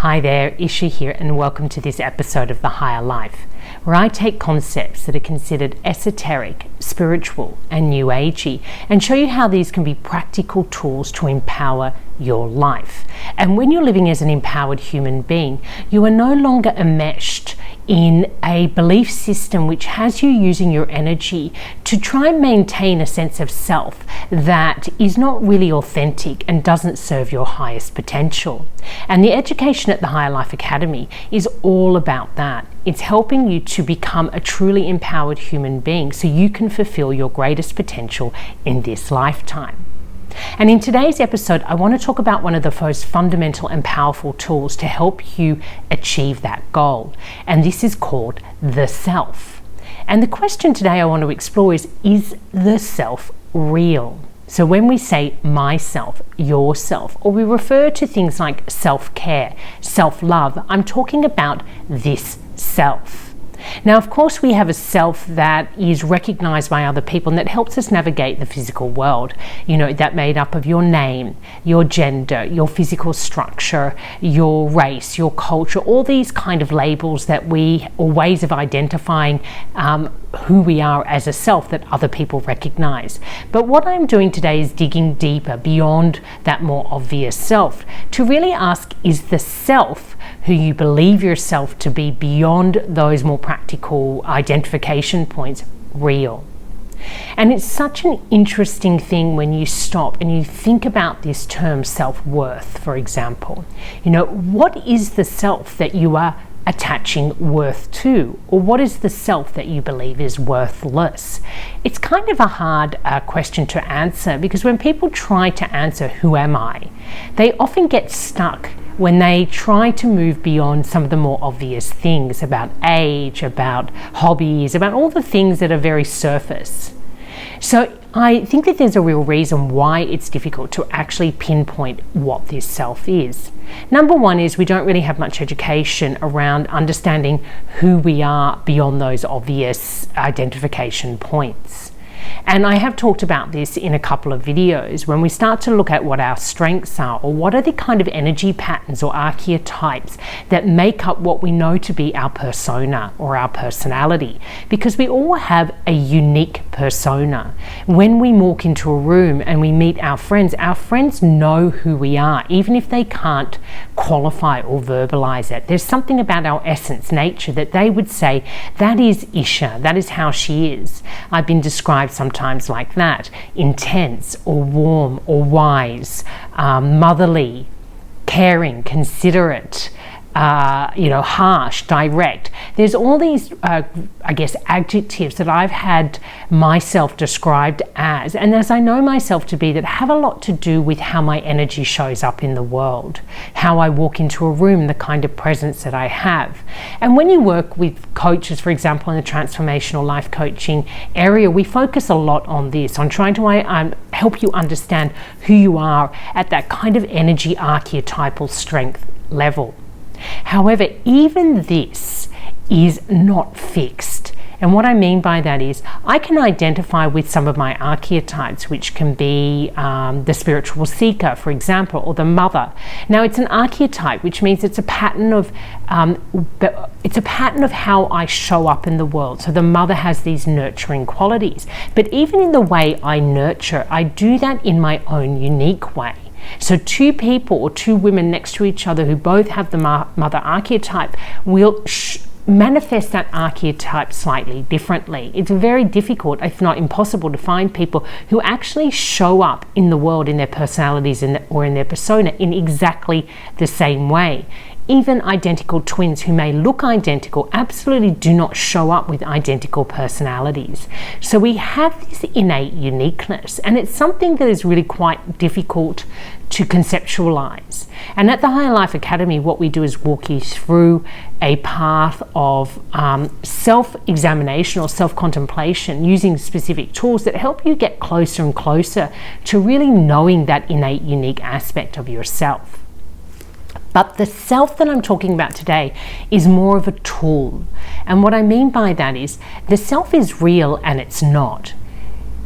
Hi there, Isha here, and welcome to this episode of The Higher Life, where I take concepts that are considered esoteric, spiritual, and new agey, and show you how these can be practical tools to empower your life. And when you're living as an empowered human being, you are no longer enmeshed in a belief system which has you using your energy to try and maintain a sense of self that is not really authentic and doesn't serve your highest potential. And the education at the Higher Life Academy is all about that. It's helping you to become a truly empowered human being so you can fulfill your greatest potential in this lifetime. And in today's episode, I want to talk about one of the most fundamental and powerful tools to help you achieve that goal. And this is called the self. And the question today I want to explore is the self real? So when we say myself, yourself, or we refer to things like self-care, self-love, I'm talking about this self. Now, of course, we have a self that is recognized by other people and that helps us navigate the physical world. You know, that made up of your name, your gender, your physical structure, your race, your culture, all these kind of labels that or ways of identifying who we are as a self that other people recognize. But what I'm doing today is digging deeper beyond that more obvious self to really ask, is the self who you believe yourself to be beyond those more practical identification points real? And it's such an interesting thing when you stop and you think about this term self-worth, for example. You know, what is the self that you are attaching worth to, or what is the self that you believe is worthless? It's kind of a hard question to answer, because when people try to answer who am I, they often get stuck when they try to move beyond some of the more obvious things about age, about hobbies, about all the things that are very surface. So I think that there's a real reason why it's difficult to actually pinpoint what this self is. Number one is we don't really have much education around understanding who we are beyond those obvious identification points. And I have talked about this in a couple of videos. When we start to look at what our strengths are, or what are the kind of energy patterns or archetypes that make up what we know to be our persona or our personality, because we all have a unique persona. When we walk into a room and we meet our friends know who we are, even if they can't qualify or verbalize it. There's something about our essence, nature, that they would say, that is Isha, that is how she is. I've been described sometimes like that: intense or warm or wise, motherly, caring, considerate, harsh, direct. There's all these, adjectives that I've had myself described as, and as I know myself to be, that have a lot to do with how my energy shows up in the world, how I walk into a room, the kind of presence that I have. And when you work with coaches, for example, in the transformational life coaching area, we focus a lot on this, on trying to help you understand who you are at that kind of energy archetypal strength level. However, even this is not fixed. And what I mean by that is I can identify with some of my archetypes, which can be the spiritual seeker, for example, or the mother. Now, it's an archetype, which means it's a pattern of how I show up in the world. So the mother has these nurturing qualities. But even in the way I nurture, I do that in my own unique way. So two people or two women next to each other who both have the mother archetype will manifest that archetype slightly differently. It's very difficult, if not impossible, to find people who actually show up in the world in their personalities or in their persona in exactly the same way. Even identical twins who may look identical absolutely do not show up with identical personalities. So we have this innate uniqueness, and it's something that is really quite difficult to conceptualize. And at the Higher Life Academy, what we do is walk you through a path of self-examination or self-contemplation using specific tools that help you get closer and closer to really knowing that innate unique aspect of yourself. But the self that I'm talking about today is more of a tool. And what I mean by that is the self is real and it's not.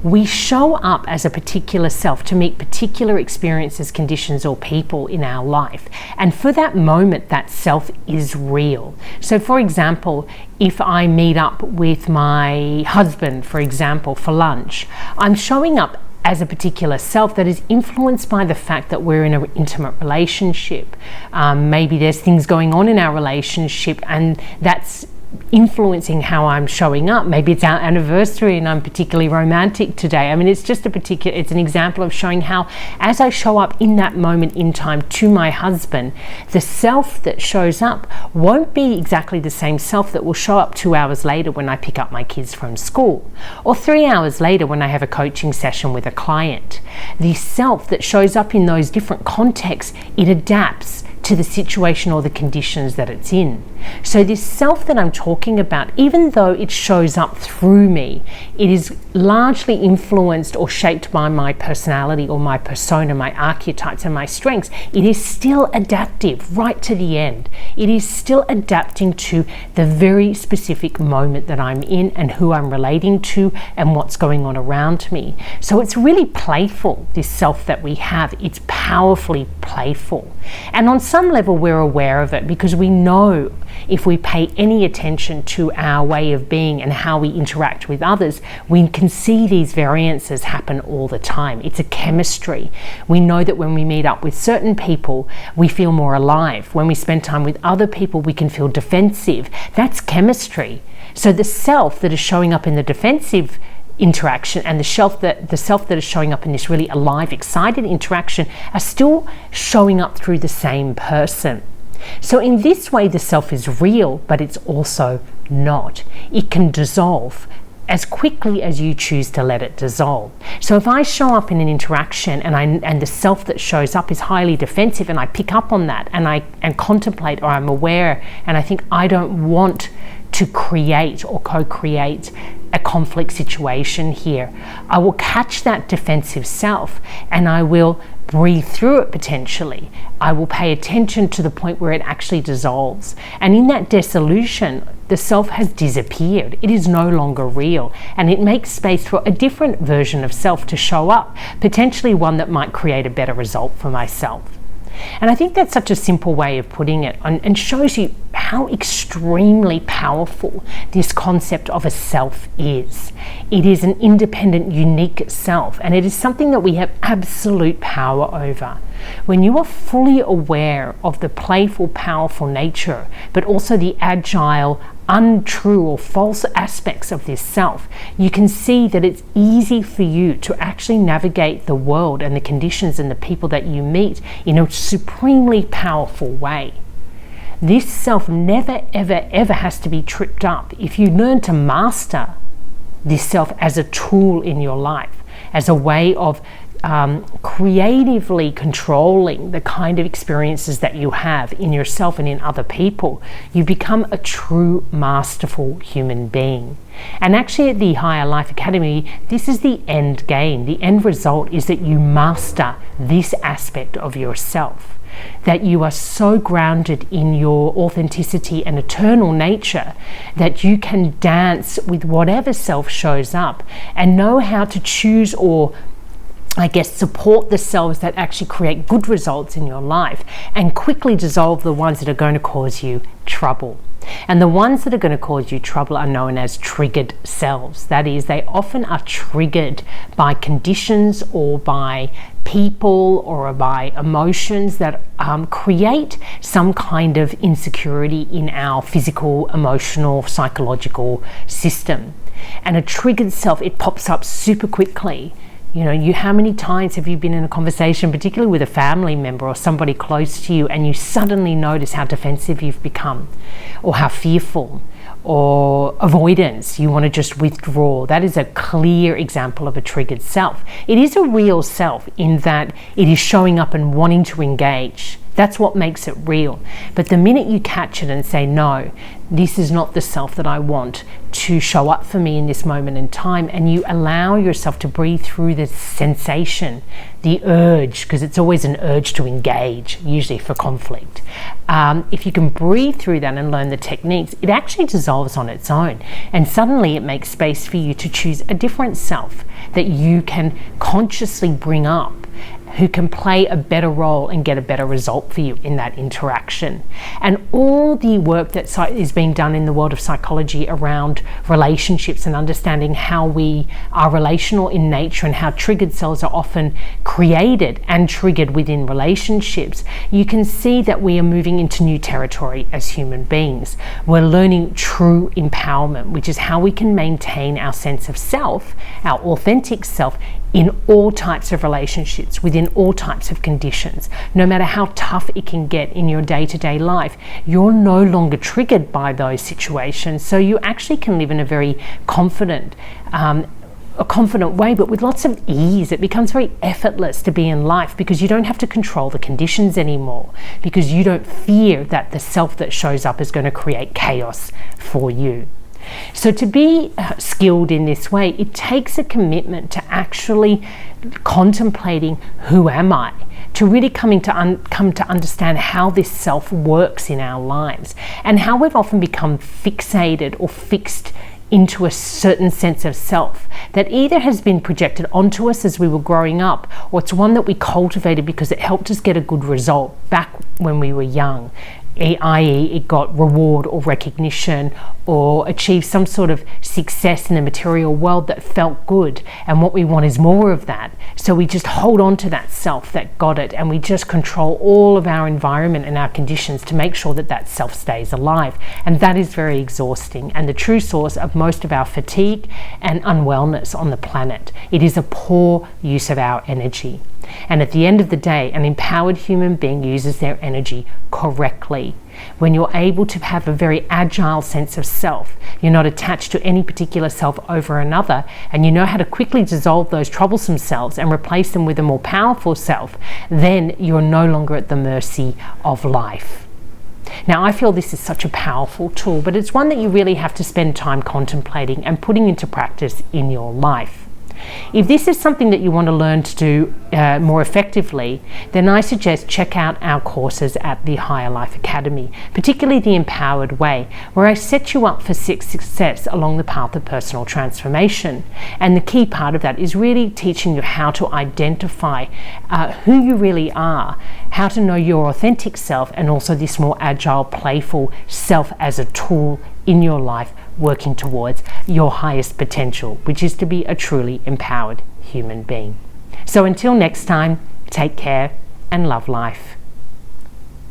we show up as a particular self to meet particular experiences, conditions, or people in our life. And for that moment, that self is real. So for example, if I meet up with my husband, for example, for lunch, I'm showing up as a particular self that is influenced by the fact that we're in an intimate relationship. Maybe there's things going on in our relationship, and that's influencing how I'm showing up. Maybe it's our anniversary and I'm particularly romantic today. I mean, it's just it's an example of showing how, as I show up in that moment in time to my husband, the self that shows up won't be exactly the same self that will show up 2 hours later when I pick up my kids from school, or 3 hours later when I have a coaching session with a client. The self that shows up in those different contexts, it adapts to the situation or the conditions that it's in. So this self that I'm talking about, even though it shows up through me, it is largely influenced or shaped by my personality or my persona, my archetypes and my strengths. It is still adaptive right to the end. It is still adapting to the very specific moment that I'm in and who I'm relating to and what's going on around me. So it's really playful, this self that we have. It's powerfully playful. And on some level, we're aware of it because we know if we pay any attention to our way of being and how we interact with others, we can see these variances happen all the time. It's a chemistry. We know that when we meet up with certain people, we feel more alive. When we spend time with other people, we can feel defensive. That's chemistry. So the self that is showing up in the defensive interaction and the self that is showing up in this really alive, excited interaction are still showing up through the same person. So in this way, the self is real, but it's also not. It can dissolve as quickly as you choose to let it dissolve. So if I show up in an interaction and the self that shows up is highly defensive, and I pick up on that and contemplate, or I'm aware and I think I don't want to create or co-create a conflict situation here, I will catch that defensive self and I will breathe through it potentially. I will pay attention to the point where it actually dissolves. And in that dissolution, the self has disappeared. It is no longer real. And it makes space for a different version of self to show up, potentially one that might create a better result for myself. And I think that's such a simple way of putting it, and shows you how extremely powerful this concept of a self is. It is an independent, unique self, and it is something that we have absolute power over. When you are fully aware of the playful, powerful nature, but also the agile, untrue or false aspects of this self, you can see that it's easy for you to actually navigate the world and the conditions and the people that you meet in a supremely powerful way. This self never, ever, ever has to be tripped up if you learn to master this self as a tool in your life, as a way of creatively controlling the kind of experiences that you have in yourself and in other people. You become a true masterful human being. And actually at the Higher Life Academy, this is the end game. The end result is that you master this aspect of yourself, that you are so grounded in your authenticity and eternal nature that you can dance with whatever self shows up and know how to choose, or support the selves that actually create good results in your life, and quickly dissolve the ones that are going to cause you trouble. And the ones that are going to cause you trouble are known as triggered selves. That is, they often are triggered by conditions or by people or by emotions that create some kind of insecurity in our physical, emotional, psychological system. And a triggered self, it pops up super quickly. How many times have you been in a conversation, particularly with a family member or somebody close to you, and you suddenly notice how defensive you've become, or how fearful, or avoidance, you want to just withdraw? That is a clear example of a triggered self. It is a real self in that it is showing up and wanting to engage. That's what makes it real. But the minute you catch it and say, no, this is not the self that I want to show up for me in this moment in time, and you allow yourself to breathe through the sensation, the urge, because it's always an urge to engage, usually for conflict. If you can breathe through that and learn the techniques, it actually dissolves on its own. And suddenly it makes space for you to choose a different self that you can consciously bring up, who can play a better role and get a better result for you in that interaction. And all the work that is being done in the world of psychology around relationships and understanding how we are relational in nature and how triggered cells are often created and triggered within relationships, you can see that we are moving into new territory as human beings. We're learning true empowerment, which is how we can maintain our sense of self, our authentic self, in all types of relationships, within all types of conditions. No matter how tough it can get in your day-to-day life, you're no longer triggered by those situations. So you actually can live in a very confident way, but with lots of ease. It becomes very effortless to be in life because you don't have to control the conditions anymore, because you don't fear that the self that shows up is going to create chaos for you. So to be skilled in this way, it takes a commitment to actually contemplating, who am I? To really come to understand how this self works in our lives, and how we've often become fixated or fixed into a certain sense of self that either has been projected onto us as we were growing up, or it's one that we cultivated because it helped us get a good result back when we were young, i.e. it got reward or recognition or achieved some sort of success in the material world that felt good, and what we want is more of that. So we just hold on to that self that got it, and we just control all of our environment and our conditions to make sure that that self stays alive, and that is very exhausting and the true source of most of our fatigue and unwellness on the planet. It is a poor use of our energy. And at the end of the day, an empowered human being uses their energy correctly. When you're able to have a very agile sense of self, you're not attached to any particular self over another, and you know how to quickly dissolve those troublesome selves and replace them with a more powerful self, then you're no longer at the mercy of life. Now, I feel this is such a powerful tool, but it's one that you really have to spend time contemplating and putting into practice in your life. If this is something that you want to learn to do more effectively, then I suggest check out our courses at the Higher Life Academy, particularly the Empowered Way, where I set you up for success along the path of personal transformation. And the key part of that is really teaching you how to identify who you really are, how to know your authentic self, and also this more agile, playful self as a tool in your life, working towards your highest potential, which is to be a truly empowered human being. So until next time, take care and love life.